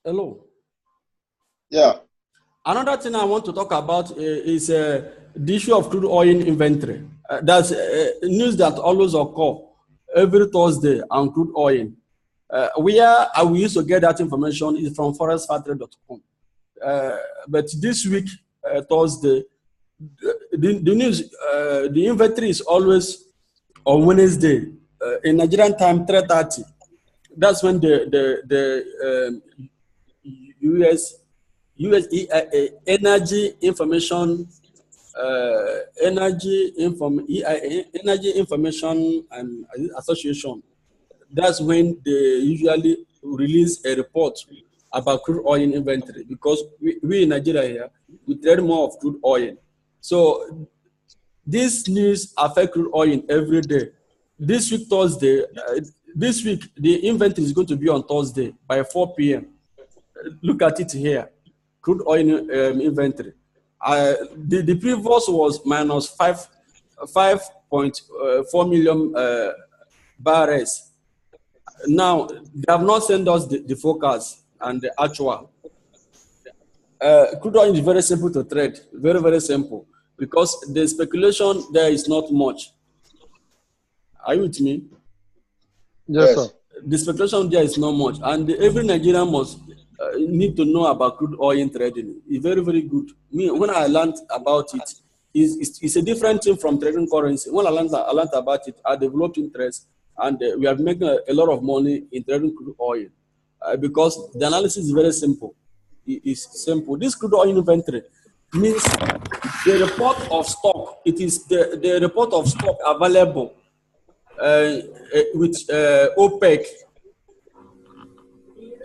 Hello. Yeah. Another thing I want to talk about is the issue of crude oil inventory. That's news that always occur every Thursday on crude oil. Where we used to get that information is from forexfactory.com. But this week, Thursday, the news, the inventory is always on Wednesday in Nigerian time, 3:30. That's when US Energy Information Energy Information and Association. That's when they usually release a report about crude oil inventory, because we in Nigeria here, we trade more of crude oil. So this news affect crude oil every day. This week, Thursday, this week, the inventory is going to be on Thursday by 4 p.m. Look at it here, crude oil inventory. The previous was minus 5.4 million barrels. Now, they have not sent us the forecast and the actual. Crude oil is very simple to trade, very, very simple, because the speculation there is not much. Are you with me? Yes, sir. The speculation there is not much, and every Nigerian must need to know about crude oil trading. It's very, very good. Me, when I learned about it, it's a different thing from trading currency. When I learned about it, I developed interest, and we are making a lot of money in trading crude oil because the analysis is very simple. It's simple. This crude oil inventory means the report of stock. It is the report of stock available with OPEC.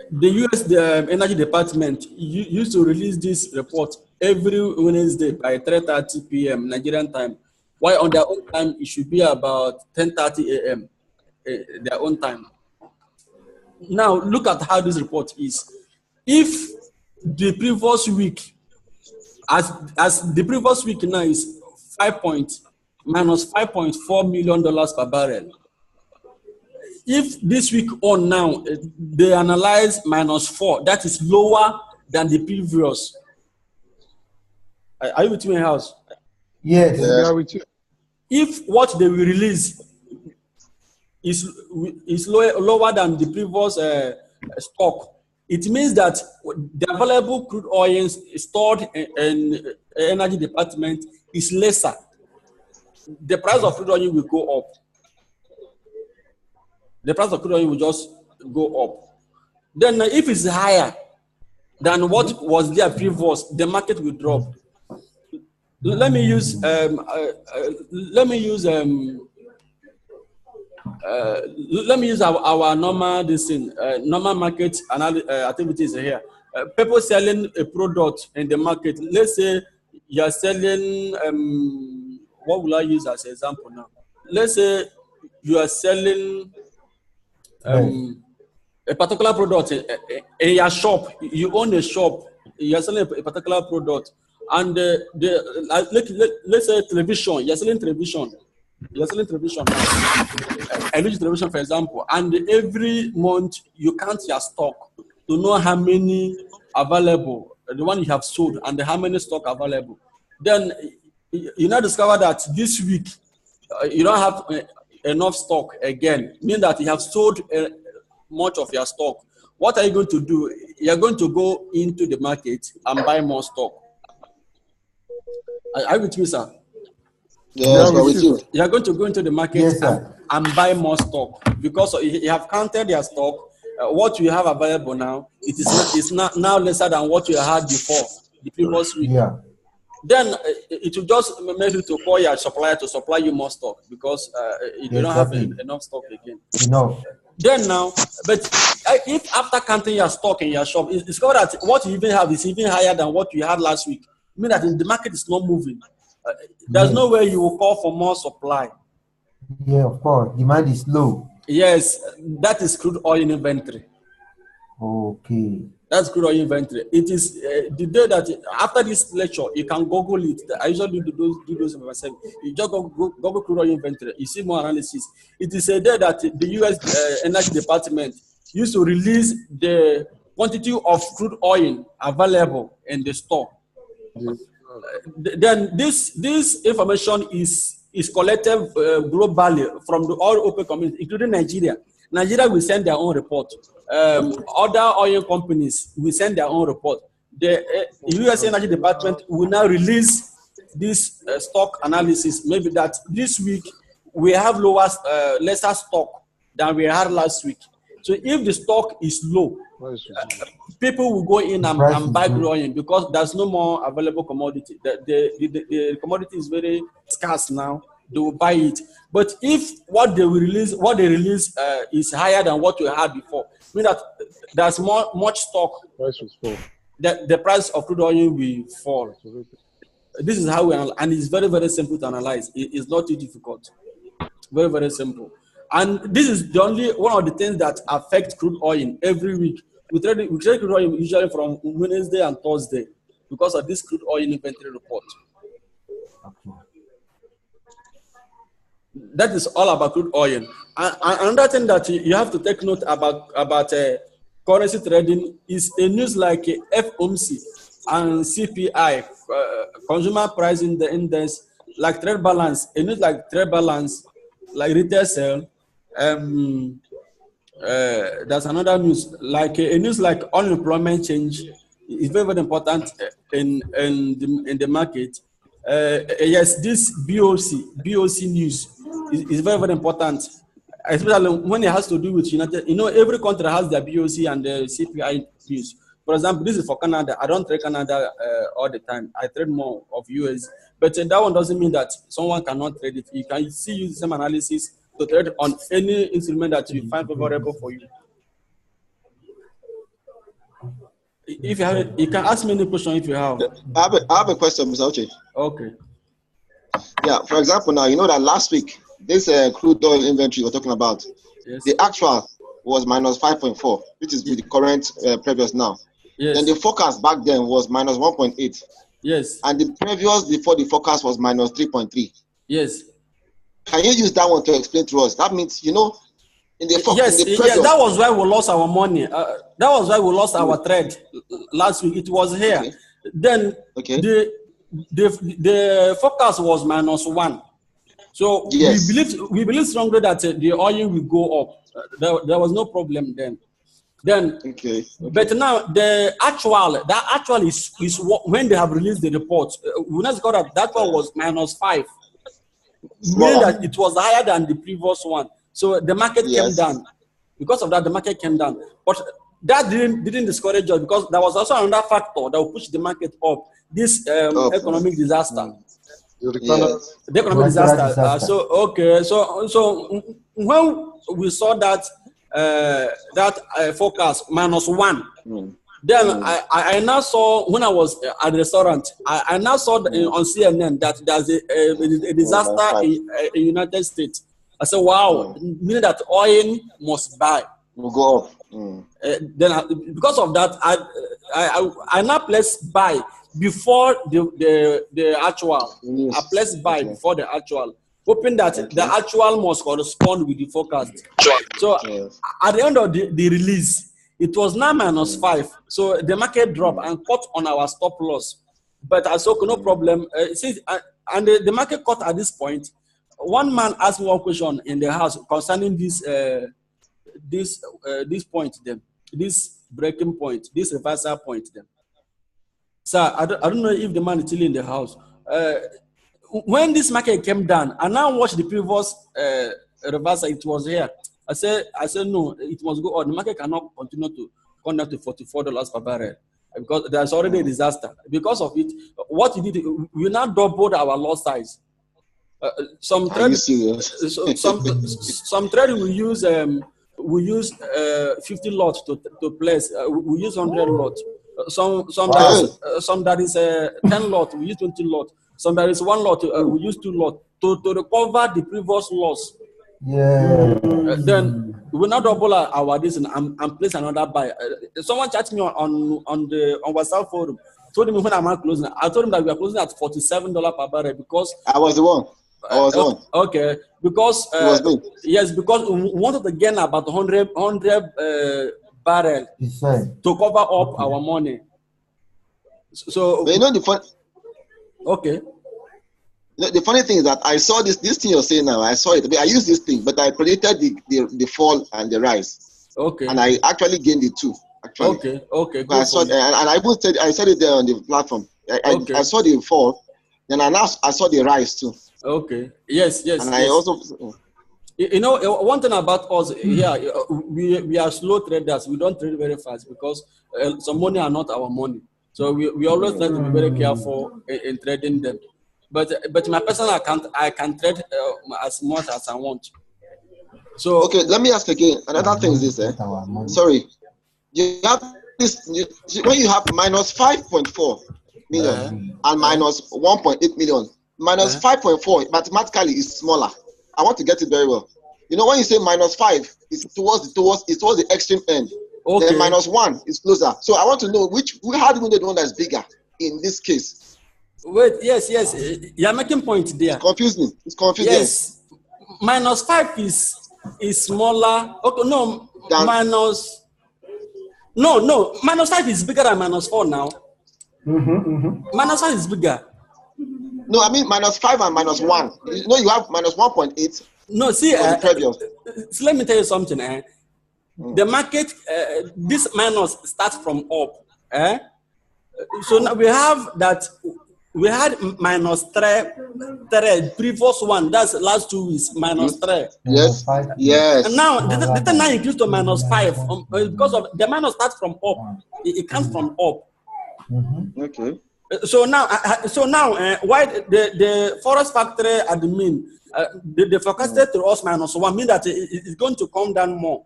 The US Energy Department used to release this report every Wednesday by 3:30 p.m. Nigerian time, while on their own time it should be about 10:30 a.m. Their own time. Now look at how this report is. If the previous week, as the previous week now is minus $5.4 million per barrel. If this week on now, they analyze -4, that is lower than the previous. Are you with me, house? Yes. We are with you. If what they will release is lower than the previous stock, it means that the available crude oil stored in energy department is lesser. The price of crude oil will go up. The price of crude oil will just go up. Then if it's higher than what was there previous, the market will drop. Let me use our normal normal market activities here. People selling a product in the market. Let's say you are selling what will I use as an example now? Let's say you are selling a particular product in your shop. You own a shop. You are selling a particular product, and let's say television. You are selling television. You are selling television. LG television, for example, and every month you count your stock to know how many available, the one you have sold, and how many stock available. Then you now discover that this week you don't have enough stock again, meaning that you have sold much of your stock. What are you going to do? You're going to go into the market and buy more stock. Are you with me, sir? Yes, we're with you. You're going to go into the market Yes, sir. and buy more stock, because you have counted your stock. What you have available now, it's not now lesser than what you had before the previous week. Yeah. Then it will just make you to call your supplier to supply you more stock, because you don't have enough stock again. No. Then now, but if after counting your stock in your shop, it's discovered that what you even have is even higher than what you had last week, I mean that the market is not moving. There's no way you will call for more supply. Yeah, of course. Demand is low. Yes, that is crude oil inventory. Okay. That's crude oil inventory. It is the day that after this lecture, you can Google it. I usually do those for myself. You just Google crude oil inventory. You see more analysis. It is a day that the U.S. Energy Department used to release the quantity of crude oil available in the store. Then this information is collected globally from all open communities, including Nigeria. Nigeria will send their own report. Other oil companies will send their own report. The US Energy Department will now release this stock analysis. Maybe that this week we have lesser stock than we had last week. So if the stock is low, people will go in and buy crude oil because there's no more available commodity. The commodity is very scarce now. They will buy it. But if what they release is higher than what we had before, mean that there's much stock, the price of crude oil will fall. This is how we analyze, and it's very, very simple to analyze. It's not too difficult. Very, very simple. And this is the only one of the things that affect crude oil every week. We trade crude oil usually from Wednesday and Thursday because of this crude oil inventory report. Okay. That is all about crude oil. And another thing that you have to take note about currency trading is a news like FOMC and CPI, consumer price index, like trade balance, a news like trade balance, like retail sale. There's another news like a news like unemployment change is very, very important in the market. Yes, this BOC news is very, very important, especially when it has to do with United. Every country has their BOC and the CPI news. For example, this is for Canada. I don't trade Canada all the time. I trade more of US, but that one doesn't mean that someone cannot trade it. You can use the same analysis to trade on any instrument that you find favorable for you. If you have, you can ask me any question if you have. I have a question, Mr. Oche. Okay. Yeah, for example, now you know that last week this crude oil inventory we're talking about, Yes. the actual was minus 5.4, which is with the current previous now. Yes. Then the forecast back then was minus 1.8, Yes. and the previous before the forecast was minus 3.3. Yes. Can you use that one to explain to us? That means in the Yes, in the previous, that was why we lost our money. That was why we lost our trade last week. It was here. Okay. Then Okay. the forecast was -1. So Yes. we believe strongly that the oil will go up. There was no problem then. Okay. But now the actual is when they have released the report. We now got that one was -5, meaning that it was higher than the previous one. So the market came Yes. down. Because of that, the market came down. But that didn't discourage us because there was also another factor that will push the market up. This economic disaster. Yes. The economic disaster. So when we saw that forecast -1, then I now saw when I was at the restaurant, I now saw on CNN that there's a disaster in United States. I said, wow, meaning that oil must buy. Will go up. Then because of that, I now placed buy before the actual. Yes. I placed buy before the actual, hoping that the actual must correspond with the forecast. So Yes. at the end of the release, it was now -5. So the market dropped and caught on our stop loss. But I said, okay, no problem. And the market caught at this point. One man asked me one question in the house concerning this point, then this breaking point, this reversal point. Then, sir, I don't know if the man is still in the house. When this market came down, I now watched the previous reversal. It was here. I said no, it must go on. The market cannot continue to come down to $44 per barrel because there's already a disaster. Because of it, what we did, we now doubled our loss size. Some Are you serious? some trade we use 50 lots to place. We use 100 lots. Some that is 10 lot. We use 20 lot. Some that is 1 lot. We use 2 lot to recover the previous loss. Yeah. Then we now double our this and place another buy. Someone chatted me on WhatsApp forum. Told me when I'm closing. I told him that we are closing at $47 per barrel because I was the one. Okay, because It was good. yes, because we wanted to gain about 100 barrel percent. to cover up our money. So But you know the fun. okay. The funny thing is that I saw this thing you're saying now. I saw it. I used this thing, but I predicted the fall and the rise. Okay. And I actually gained the two. Actually. Okay. Okay. But I saw and I even said it there on the platform. I saw the fall, then I saw the rise too. Okay. Yes. And I also. You know, one thing about us here, we are slow traders. We don't trade very fast because some money are not our money. So we always try to be very careful in trading them. But my personal account, I can trade as much as I want. So okay, let me ask again. Another thing is this. Sorry, you have this when you have minus 5.4 million and minus 1.8 million. Minus 5.4 mathematically is smaller. I want to get it very well. You know, when you say minus 5, it's towards the extreme end. Okay. Then minus 1 is closer. So I want to know how do we know the one that's bigger in this case? Wait, yes. You're making point there. It's confusing. It's confusing. Yes. Minus 5 is smaller. Okay, no. Minus 5 is bigger than minus 4 now. Minus 5 is bigger. No, I mean minus 5 and minus 1. You know, you have minus 1.8. No, see, so let me tell you something. The market, this minus starts from up. So now we have that. We had minus 3, previous one. That's last 2 weeks minus 3. Yes. And now the thing now increased to minus 5 because of the minus starts from up. It comes from up. Okay. So now, why the forex factory at the mean, they forecasted to us minus 1, mean that it's going to come down more.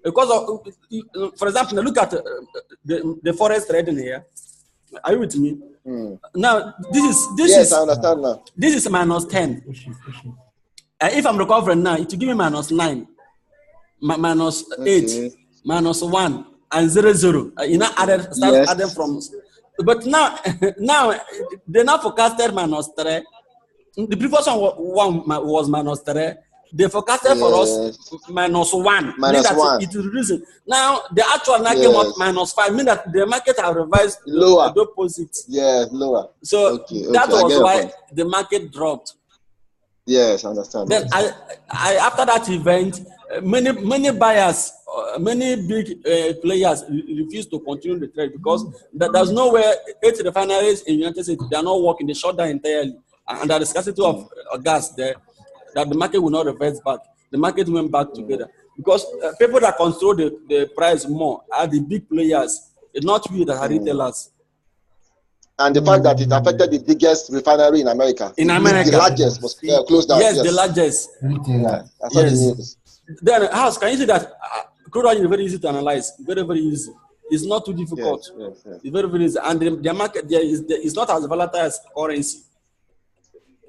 Because of, for example, look at the forex trading here. Are you with me? Now, this I understand now. This is minus 10. If I'm recovering now, it will give me minus 9, minus 8, minus 1, and 0, 0. You know, adding from. But now they now forecasted minus 3. The previous one was minus 3. They forecasted for us minus 1. Minus 1. It is reason. Now the actual now came up minus 5. Mean that the market have revised lower. The opposite. Yes, lower. So that was why the market dropped. Yes, I understand. Then I after that event, many buyers, many big players refused to continue the trade because there's nowhere 8 refineries in the United States, they are not working, they shut down entirely. And there is scarcity of gas there, that the market will not reverse back. The market went back together. Because people that control the price more are the big players, not we that are retailers. And the fact that it affected the biggest refinery in America. The largest was closed down. Yes, the largest. Yes. Then, House, can you see that crude oil is very easy to analyze? Very, very easy. It's not too difficult. Yes. It's very, very easy. And the market there is not as volatile as currency.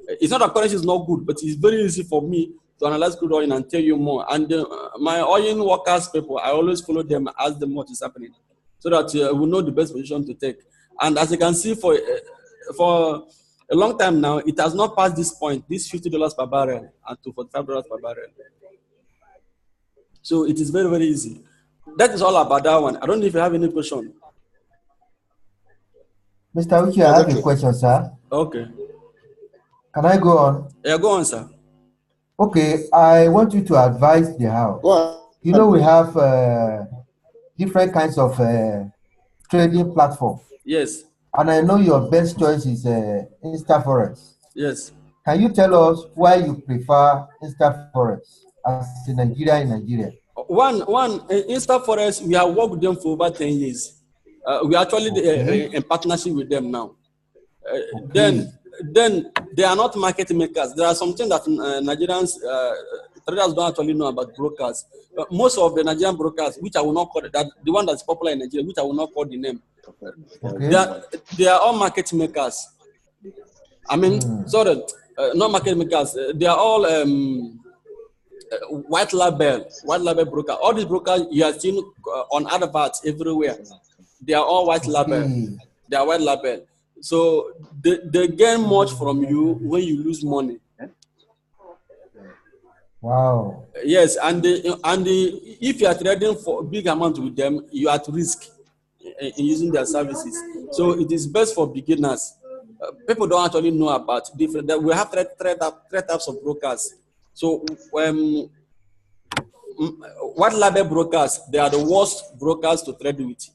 It's not that currency is not good, but it's very easy for me to analyze crude oil and tell you more. And my oil workers people, I always follow them, ask them what is happening, so that we know the best position to take. And as you can see, for a long time now, it has not passed this point, this $50 per barrel and to $45 per barrel. So it is very, very easy. That is all about that one. I don't know if you have any question. Mr. Uchi, I have a question, sir. Okay. Can I go on? Yeah, go on, sir. Okay, I want you to advise the house. You know, we have different kinds of trading platforms. Yes. And I know your best choice is InstaForex. Yes. Can you tell us why you prefer InstaForex as in Nigeria? One InstaForex, we have worked with them for over 10 years. We are actually in partnership with them now. Then they are not market makers. There are some things that Nigerians traders don't actually know about brokers. Most of the Nigerian brokers, which I will not call that, the one that's popular in Nigeria, which I will not call the name, they are all market makers. I mean, not market makers. They are all white label broker. All these brokers you are seeing on adverts everywhere. They are all white label. They are white label. So they gain much from you when you lose money. Wow. Yes, if you are trading for big amount with them, you are at risk in using their services. So it is best for beginners. People don't actually know about different. We have three types of brokers. So what label brokers? They are the worst brokers to trade with.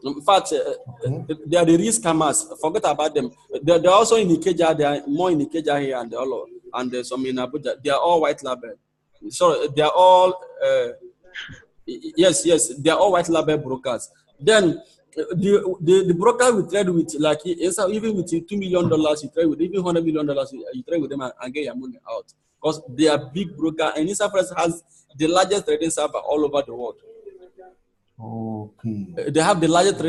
In fact, they are the risk scammers. Forget about them. They're also in Ikeja. They are more in Ikeja here and some in Abuja. They are all white label. So they are all yes, they are all white label brokers. Then the broker we trade with, like even with $2 million, you trade with even $100 million, you trade with them and get your money out because they are big broker. And Instafresh has the largest trading server all over the world. Okay. They have the largest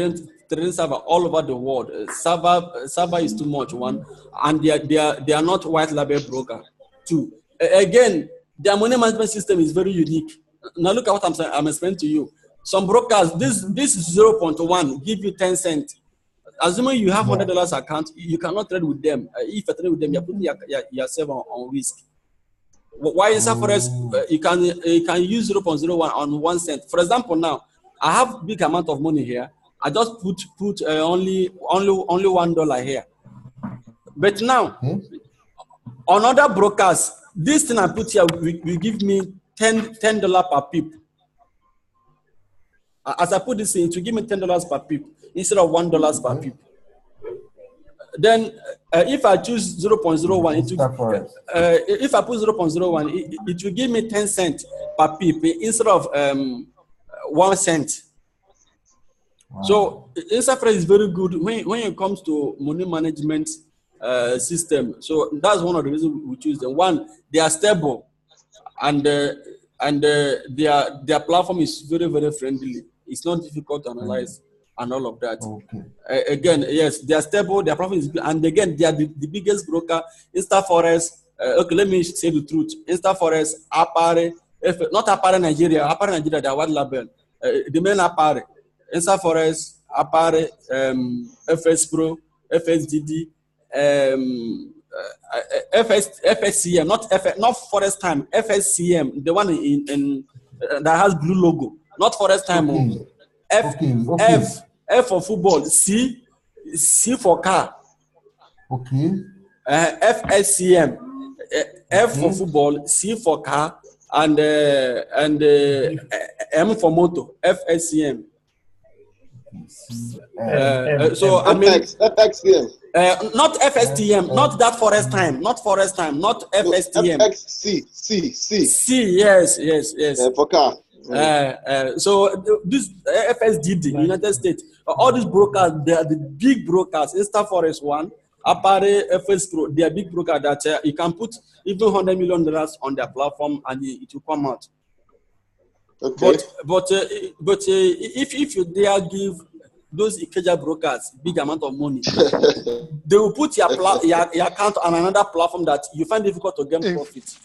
trading server all over the world. Server is too much, one, and they are not white label broker. Two, again, their money management system is very unique. Now look at what I'm explaining to you. Some brokers, this 0.1 give you 10 cents. Assuming you have $100 account, you cannot trade with them. If you trade with them, you're putting yourself on risk. Why in forex you can use 0.01 on 1 cent. For example, now I have big amount of money here. I just put only $1 here. But now on other brokers, this thing I put here will give me $10 per pip. As I put this in, it will give me $10 per pip instead of $1 per pip. Then if I choose 0.01, if I put 0.01, it will give me 10 cents per pip instead of 1 cent. Wow. So Instafresh is very good when it comes to money management system. So that's one of the reasons we choose them. One, they are stable, and their platform is very, very friendly. It's not difficult to analyze and all of that. Okay. Again, yes, they are stable. Their platform is good, and again, they are the biggest broker. Instaforex. Okay, let me say the truth. Instaforex, Apare, not Apare Nigeria. Apare Nigeria, they are one label. The main Apare. Instaforex, Apare, FS Pro, FSDD, FSCM, not Forest Time, FSCM, the one in that has blue logo, not Forest Time. Okay. F for football, C for car. Okay. FSCM, F for football, C for car, and M for motor, FSCM. So I mean, FXCM. Not FSTM, not that Forest Time, not FSTM. C, yes. For car. So this FSDD, United States, all these brokers, they are the big brokers. Instaforex one, Apare, FS Pro, they are big brokers that you can put even $100 million on their platform and it will come out. Okay. But if you dare give those Ikeja brokers big amount of money, they will put your account on another platform that you find difficult to get profit.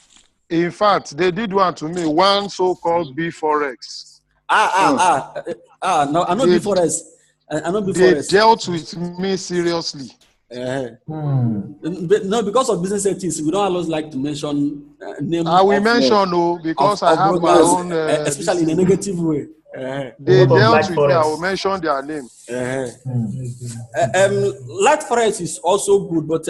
In fact, they did one to me, one so-called forex. No, I know forex. I know forex. They dealt with me seriously. But no, because of business ethics, we don't always like to mention name. I will mention because I have my own, especially in a negative way. They dealt with me. I will mention their name. Light forex is also good, but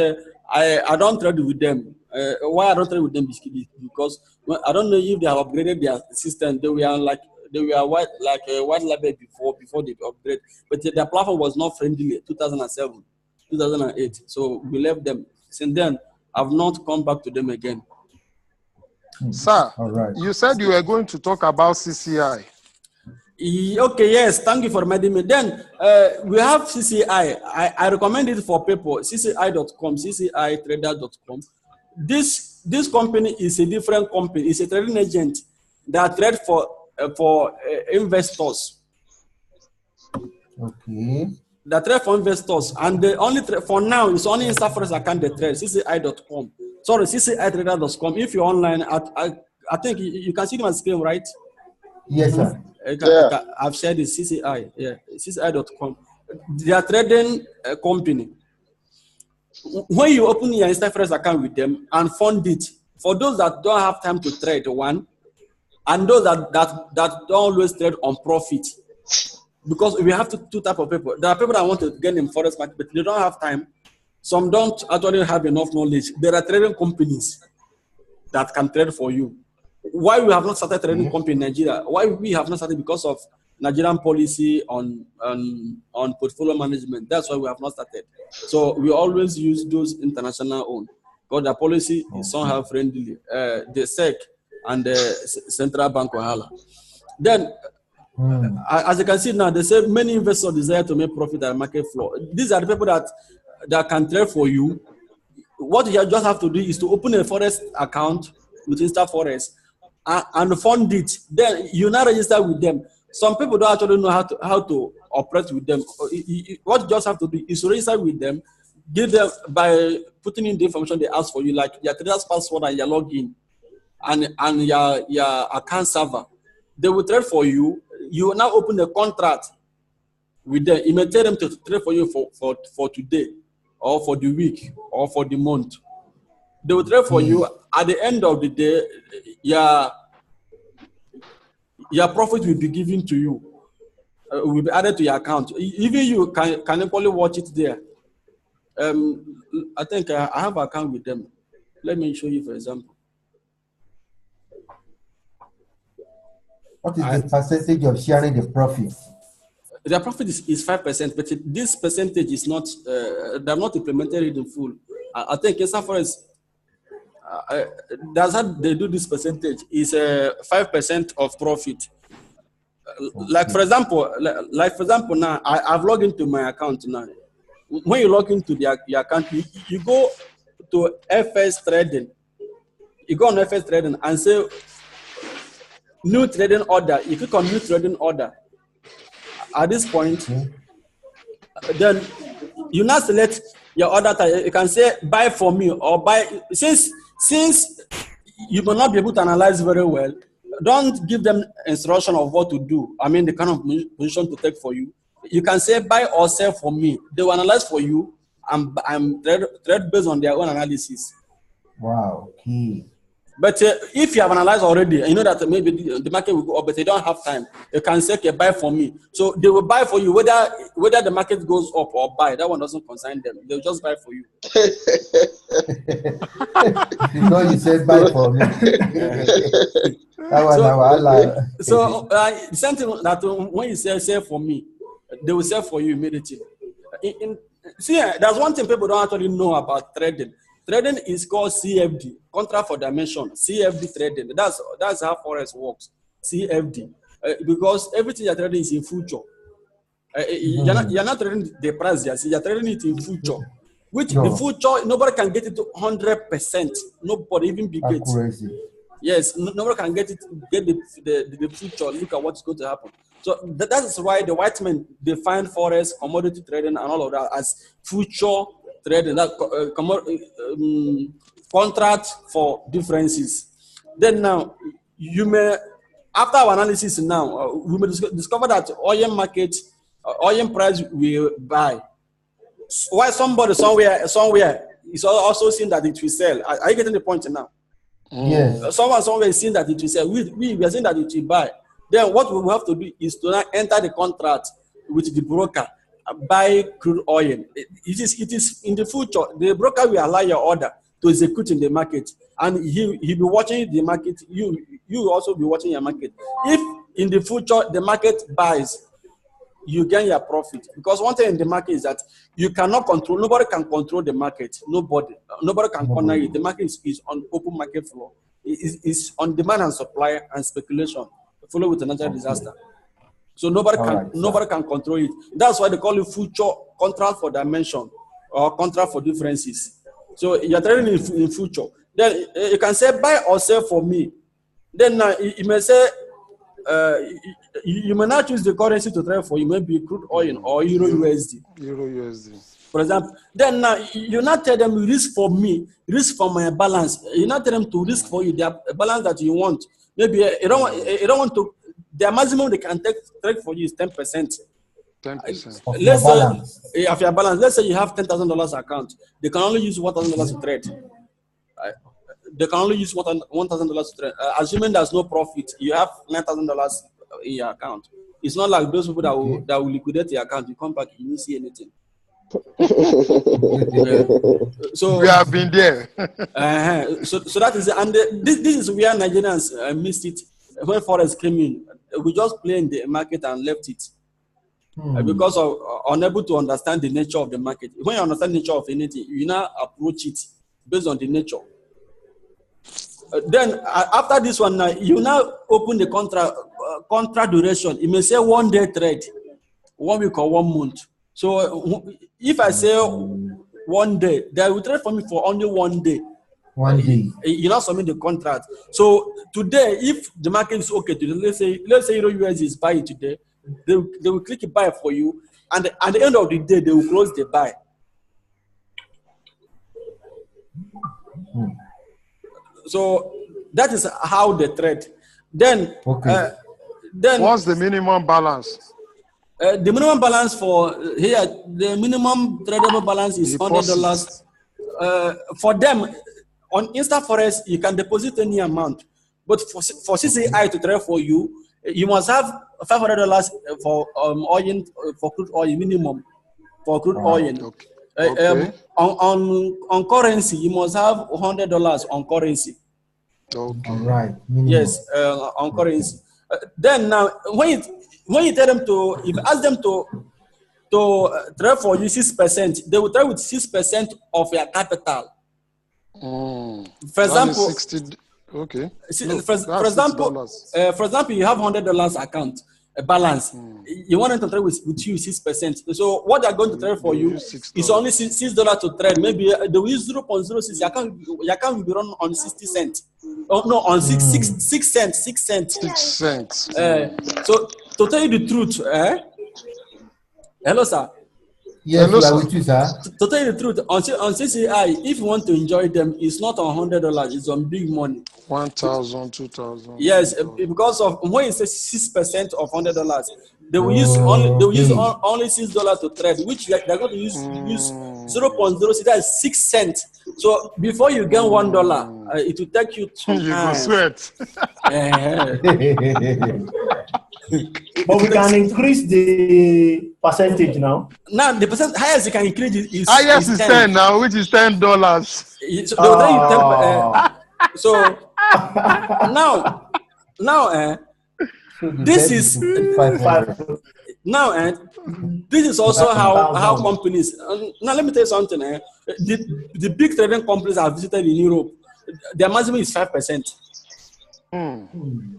I don't trade with them. Why I don't trade with them is because I don't know if they have upgraded their system. They were white label before they upgrade, but their platform was not friendly. 2007, 2008. So we left them. Since then, I've not come back to them again. Sir, you said you were going to talk about CCI. Okay, yes, thank you for reminding me. Then we have CCI. I recommend it for people. CCI.com, CCItrader.com. This company is a different company. It's a trading agent that trade for investors. Okay. That trade for investors, and the only for now it's only Instaforex account they trade. CCI.com. Sorry, CCItrader.com. If you're online, I think you can see my screen, right? Yes, sir. I've shared the CCI. Yeah, CCI.com. They are trading company. When you open your Instaforex account with them and fund it for those that don't have time to trade, one, and those that don't always trade on profit. Because we have two types of people. There are people that want to get in forex market, but they don't have time. Some don't actually have enough knowledge. There are trading companies that can trade for you. Why we have not started trading company in Nigeria? Why we have not started? Because of Nigerian policy on portfolio management. That's why we have not started. So we always use those international own, because the policy is somehow friendly. The SEC and the Central Bank Wahala. Then, as you can see now, they say many investors desire to make profit at market floor. These are the people that can trade for you. What you just have to do is to open a forex account with InstaForex and fund it. Then you now register with them. Some people don't actually know how to operate with them. What you just have to do is to register with them, give them by putting in the information they ask for you, like your trader's password and your login and your account server. They will trade for you. You will now open a contract with them. You may tell them to trade for you for today, or for the week, or for the month. They will trade for you. At the end of the day, your profit will be given to you, will be added to your account. Even you can equally watch it there. I think I have an account with them. Let me show you, for example. What is the percentage of sharing the profit? Their profit is 5%, but this percentage is not, they have not implemented it in full. I think InstaForex, that's how they do this percentage, is 5% of profit. Like for example, now, I've logged into my account now. When you log into your account, you go to FS Trading. You go on FS Trading and say, new trading order. You click on new trading order. At this point, then you now select your order type. You can say buy for me or buy. Since you will not be able to analyze very well, don't give them instruction of what to do. I mean, the kind of position to take for you. You can say buy or sell for me. They will analyze for you and trade based on their own analysis. Wow. Okay. But if you have analyzed already, you know that maybe the market will go up, but they don't have time. You can say, okay, buy for me. So they will buy for you, whether the market goes up or buy. That one doesn't concern them. They'll just buy for you. Because you said buy for me. So the same thing that when you say sell for me, they will sell for you immediately. See, there's one thing people don't actually know about trading. Trading is called CFD, contract for dimension. CFD trading. That's how forex works. CFD, because everything you're trading is in future. You're not trading the price. You're trading it in future. Which the future nobody can get it to 100%. Nobody, even Bill Gates. Yes, nobody can get the future. Look at what's going to happen. So that's why the white men define forex, commodity trading, and all of that as future trading, that contract for differences. Then now, you may, after our analysis now, we may discover that oil market, oil price will buy. Why somebody somewhere is also seeing that it will sell. Are you getting the point now? Yes. Someone somewhere is seeing that it will sell. We are seeing that it will buy. Then what we have to do is to now enter the contract with the broker, buy crude oil. It is in the future. The broker will allow your order to execute in the market, and he'll be watching the market. You will also be watching your market. If in the future the market buys, you gain your profit. Because one thing in the market is that you cannot control. Nobody can control the market. Nobody can corner it. The market is on open market floor. It's on demand and supply and speculation, followed with a natural disaster. So nobody can control it. That's why they call it future contract for dimension or contract for differences. So you're trading in future. Then you can say buy or sell for me. Then you may say you may not choose the currency to trade for. You may be crude oil or Euro USD. Euro USD. For example, then you not tell them risk for me, risk for my balance. You not tell them to risk for you the balance that you want. Maybe you don't want to. The maximum they can take for you is 10%. 10%. Let's say of your balance. Let's say you have $10,000 account. They can only use $1,000 to trade. they can only use $1,000 to trade. Assuming there's no profit, you have $9,000 in your account. It's not like those people that will liquidate your account. You come back, you won't see anything. So we have been there. So that is it. And this is where Nigerians missed it when forex came in. We just play in the market and left it because of unable to understand the nature of the market. When you understand the nature of anything, you now approach it based on the nature. Then after this one, you now open the contract duration. It may say 1 day trade, 1 week or 1 month. So if I say 1 day, they will trade for me for only 1 day. 1 day. You now submit the contract. So today, if the market is okay today, let's say Euro US is buying today, they will click buy for you, and at the end of the day, they will close the buy. So that is how they trade. Then, then what's the minimum balance? The minimum balance for here, the minimum tradable balance is $100. For them, on InstaForex, you can deposit any amount, but for CCI to trade for you, you must have $500 for oil, for crude oil minimum, for crude oil. Okay. On currency, you must have $100 on currency. Okay. All right. Yes, on currency. Then now, when you tell them to, if you ask them to trade for you 6%, they will trade with 6% of your capital. For example, 60, okay. For example, you have $100 account balance. You want them to trade with you 6%. So what they're going to trade for you is only $6 to trade. Maybe they will use 0.06. Your account will be run on 60 cents. Oh no, on 6 cents. 6 cents. 6 cents. So to tell you the truth, hello, sir. Yes, we are with you, sir. To tell you the truth, on CCI, if you want to enjoy them, it's not on $100, it's on big money. 1,000, 2,000. Yes, because of when it says 6% of $100, they will use only $6 to trade, which they're going to use 0.06. That is 6 cents. So before you get $1, it will take you some time. You go sweat. But we can increase the percentage now. Now the percent highest you can increase is highest is 10 now, which is $10. So they will tell you 10. So now this is now this is also how companies. Now let me tell you something. The big trading companies I visited in Europe, their maximum is 5%.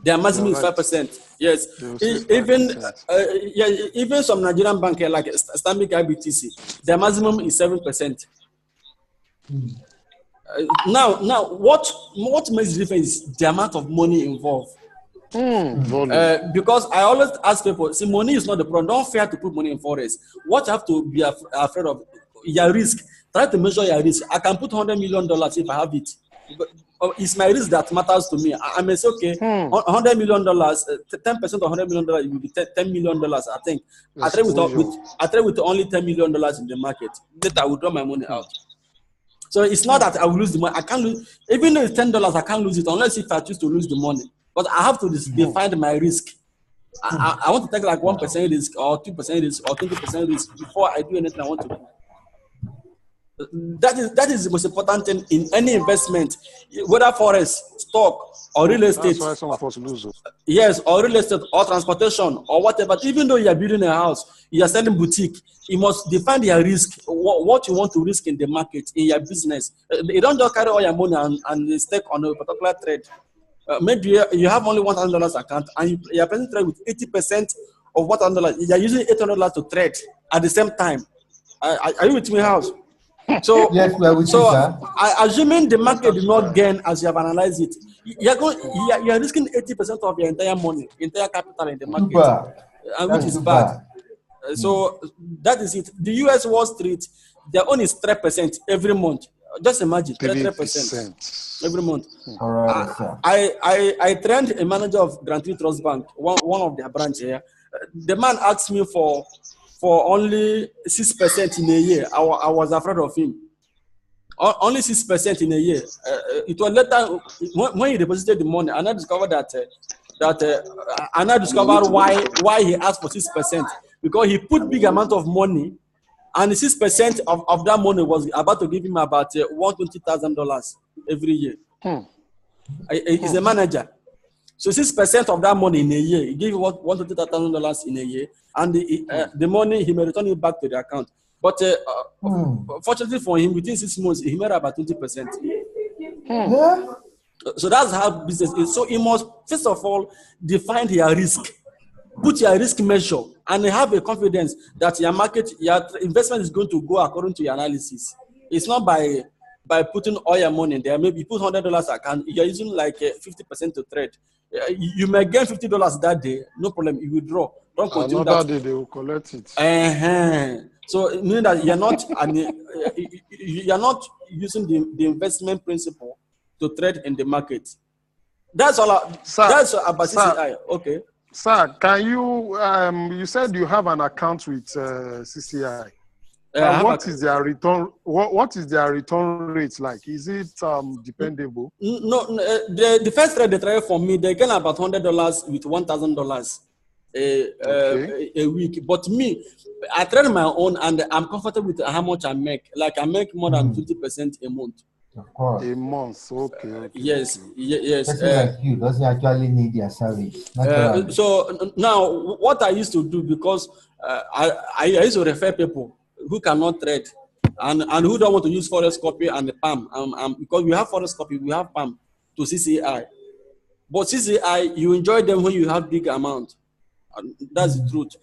Their maximum is 5%. Yes, even some Nigerian bank like Stanbic IBTC, their maximum is 7%. Now, what makes the difference is the amount of money involved. Because I always ask people, see, money is not the problem. Don't fear to put money in forex. What you have to be afraid of, your risk. Try to measure your risk. I can put $100 million if I have it. But it's my risk that matters to me. I may say, okay, $100 million, 10% of $100 million will be $10 million. I think I trade with only $10 million in the market. That I will draw my money out. So it's not that I will lose the money. I can't lose, even though it's $10, I can't lose it unless if I choose to lose the money. But I have to define my risk. I want to take like 1% risk or 2% risk or 20% risk before I do anything I want to do. That is the most important thing in any investment, whether forex, stock, or real estate. That's why some of us lose. Yes, or real estate, or transportation, or whatever. Even though you are building a house, you are selling boutique, you must define your risk, what you want to risk in the market, in your business. You don't just carry all your money and stake on a particular trade. Maybe you have only $1,000 account, and you are planning to trade with 80% of $1,000. You are using $800 to trade at the same time. Are you with me, house? So, yes, we are with you, sir. Assuming the market did not gain as you have analyzed it, you are risking 80% of your entire money, entire capital in the market, which is bad. So that is it. The US Wall Street, their own is 3% every month. Just imagine 3% every month. All right, sir. I trained a manager of Guaranty Trust Bank, one of their branches here. The man asked me for only 6% in a year. I was afraid of him. Only 6% in a year. It was later when he deposited the money, and I discovered why he asked for 6%, because he put big amount of money, and 6% of that money was about to give him about $120,000 every year. He's a manager, so 6% of that money in a year, he gave him $120,000 in a year, and the money he may return it back to the account. But fortunately for him, within 6 months, he made about 20%. Yeah. So that's how business is. So you must, first of all, define your risk, put your risk measure, and have a confidence that your investment is going to go according to your analysis. It's not by putting all your money in there. Maybe you put $100 account, you're using like 50% to trade. You may gain $50 that day, no problem. You withdraw. Don't continue another that. day they will collect it. So it means that you're not using the investment principle to trade in the market. That's all. That's about CCI. Okay. Sir, can you? You said you have an account with CCI. What is their return? What is their return rate like? Is it dependable? No, the first trade they tried for me, they gain about $100 with $1,000 a week. But me, I trade my own, and I'm comfortable with how much I make. Like I make more than 20% a month. Of course. A month, okay. Yes, yes. Person like you doesn't actually need their service. So now, what I used to do, because I used to refer people who cannot trade and who don't want to use forex copy and the PAM, because we have forex copy, we have PAM to CCI. But CCI, you enjoy them when you have big amount. That's the truth.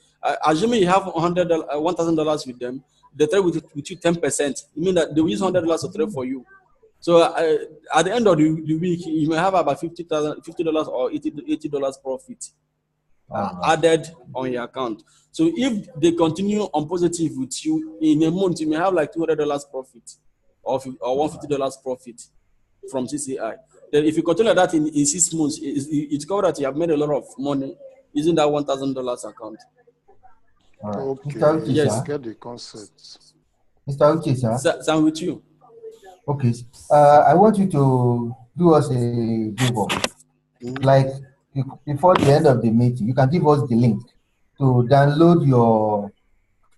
Assuming you have $1,000 with them, they trade with you 10%. You mean that they will use $100 to trade for you. So at the end of the week, you may have about $50 or $80 profit added on your account. So if they continue on positive with you in a month, you may have like $200 profit or $150 profit from CCI. Then if you continue like that in 6 months, it's covered that you have made a lot of money using that $1,000 account. All right. Okay. Mr. Uche, Yes, sir. get the concept. Mr. Uche, sir. So I'm with you. Okay. I want you to do us a favor. Like before the end of the meeting, you can give us the link to download your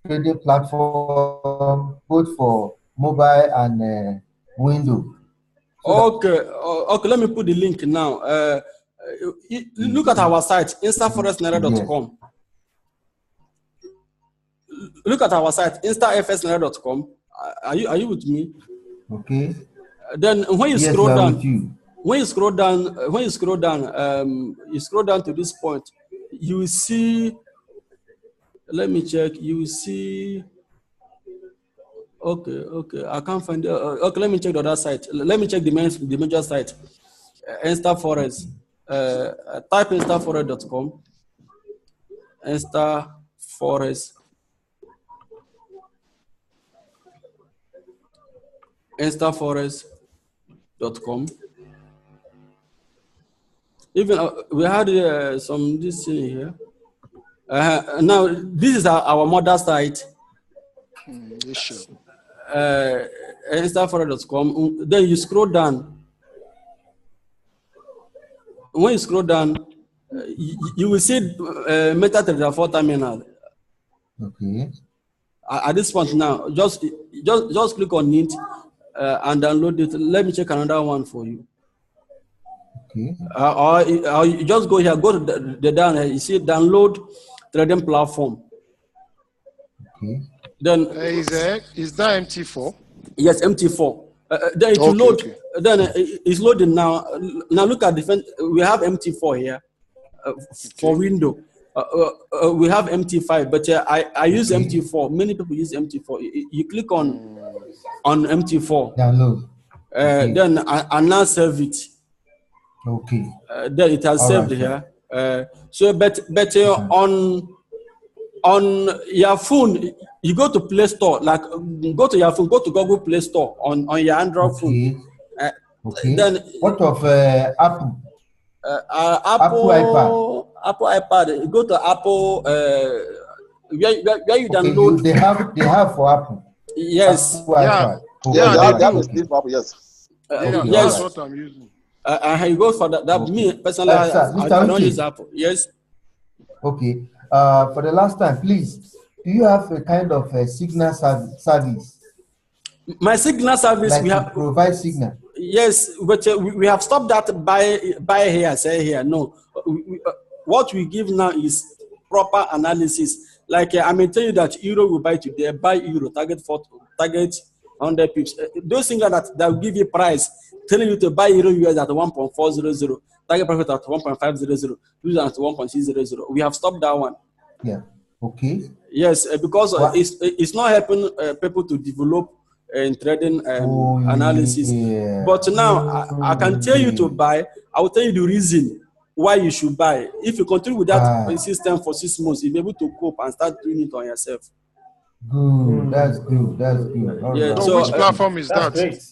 trading platform both for mobile and Windows. Okay, let me put the link now. Look at our site, instaforesnaira.com. Look at our site, instafsnaira.com. Are you with me? Okay. Then when you Yes, scroll we are down, with you. you scroll down to this point, you will see. Let me check. You will see. Okay. I can't find it. Okay, let me check the other site. Let me check the major site. Instaforex. Type instaforex.com. Instaforex. Instaforex.com. Even we had some this thing here. Now this is our mother site. Instaforex.com. Then you scroll down. When you scroll down, you will see MetaTrader 4 terminal. Okay. At this point now, just click on it and download it. Let me check another one for you. Okay. Or you just go here, go to the down here. You see download trading platform. Okay. Then Is that MT4? Yes, MT4. Then it will load. Okay. Then it's loading now. Now look at different. We have MT4 here for window. We have MT5, but I use MT4. Many people use MT4. You click on MT4. Download. Then I now save it. Okay. Then it has saved here. So, but on your phone, you go to Play Store. Like go to your phone, go to Google Play Store on your Android phone. Okay. Then what of Apple? Apple iPad. You go to Apple. Where you download. They have for Apple. Yes. Apple iPad. Yeah, Yeah, they have a sleep app. Yes. Yes. That's what I'm using. You go for that. That me personally, Sir, I Mr. don't Uche. use Apple. Yes. Okay. For the last time, please, do you have a kind of a signal service? My signal service, Like we to have. provide signal? Yes, but we have stopped that buy here, sell here. No, what we give now is proper analysis. Like I may tell you that euro will buy today, buy euro, target 100 pips. Those things that will give you price, telling you to buy euro US at 1.400, target profit at 1.500, lose at 1.600. We have stopped that one. Yeah. Okay. Yes, because it's not helping people to develop in trading analysis. Yeah. But now I can tell you to buy. I will tell you the reason why you should buy. If you continue with that system for 6 months, you'll be able to cope and start doing it on yourself. Good. That's good. That's good. All Yeah. right. So which platform is That's that? great.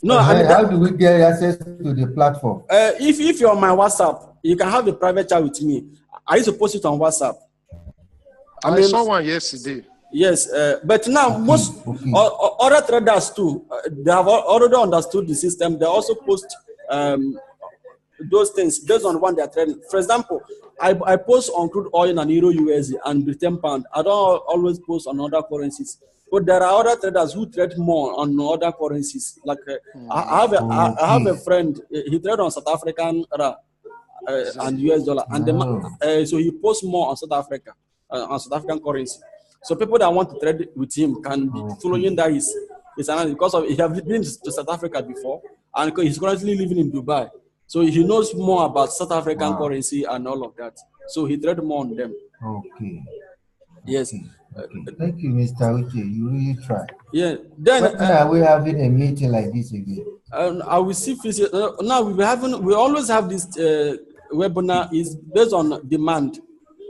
No, How do we get access to the platform? if you're on my WhatsApp, you can have a private chat with me. I used to post it on WhatsApp. I saw one yesterday. Yes, but now most other traders too, they have already understood the system. They also post those things based on what they are trading. For example, I post on crude oil and Euro USD and Britain pound. I don't always post on other currencies, but there are other traders who trade more on other currencies. Like I have a friend. He trades on South African and US dollar, and so he posts more on South Africa. On South African currency. So people that want to trade with him can be following that his analysis because he has been to South Africa before and he's currently living in Dubai. So he knows more about South African currency and all of that. So he trades more on them. Okay. Yes. Okay. Thank you, Mr. Uche. You really try. Yeah. Then when are we having a meeting like this again? I will see. Now we always have this webinar is based on demand.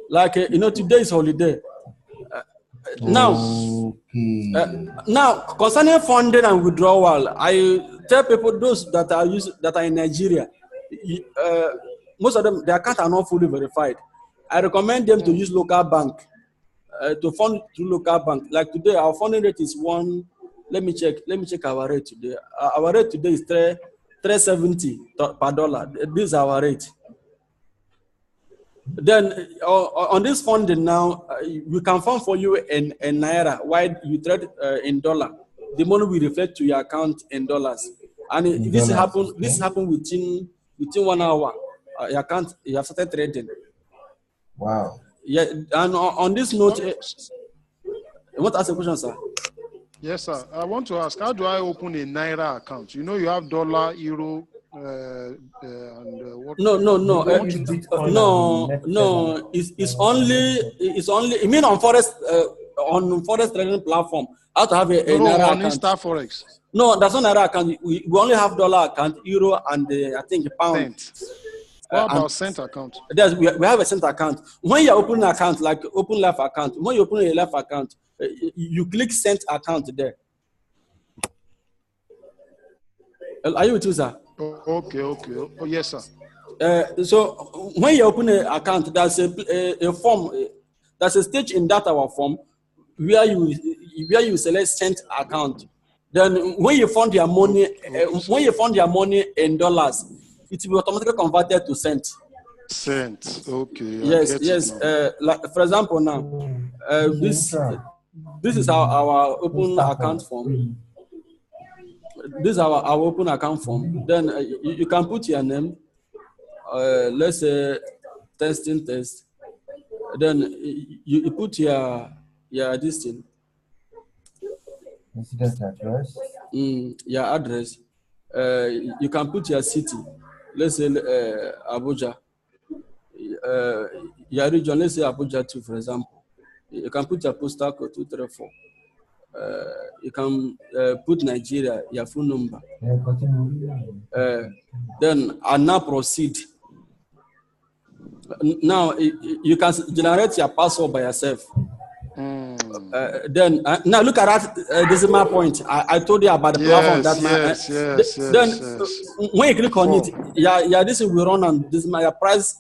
Like today is holiday. Now concerning funding and withdrawal, I tell people those that are in Nigeria, most of them their accounts are not fully verified. I recommend them to use local bank to fund through local bank. Like today, our funding rate is one. Let me check our rate today. Our rate today is 370 per dollar. This is our rate. Then on this funding now, we can fund for you in naira while you trade in dollar. The money will reflect to your account in dollars, and this happened within 1 hour. Your account you have started trading. Wow. Yeah, and on this note, you want to ask a question, sir? Yes, sir. I want to ask, how do I open a naira account? You have dollar, euro. And what? No. It's only. You mean on forex trading platform? How to have a naira on account? Insta Forex. No, that's not naira account. We only have dollar account, euro, and I think pound. Cent. What about cent account? We have a cent account. When you open an account, like open life account, when you open a life account, you click cent account there. Are you with me, sir? Okay. Oh, yes, sir. So when you open an account, there's a form, there's a stage in that our form where you select cent account. Then when you fund your money, in dollars, it will be automatically converted to cent. Cent. Okay. Yes. Like for example, now this is our open account form. This is our open account form. Then you can put your name. Let's say test. Then you put your this thing. Residence address. Your address. You can put your city. Let's say Abuja. Your region. Let's say Abuja 2, for example. You can put your postal code 234. You can put Nigeria, your phone number. Then I now proceed. Now you can generate your password by yourself. Then now look at that decimal point. I told you about the platform that Yes. when you click on it, this will run on this my price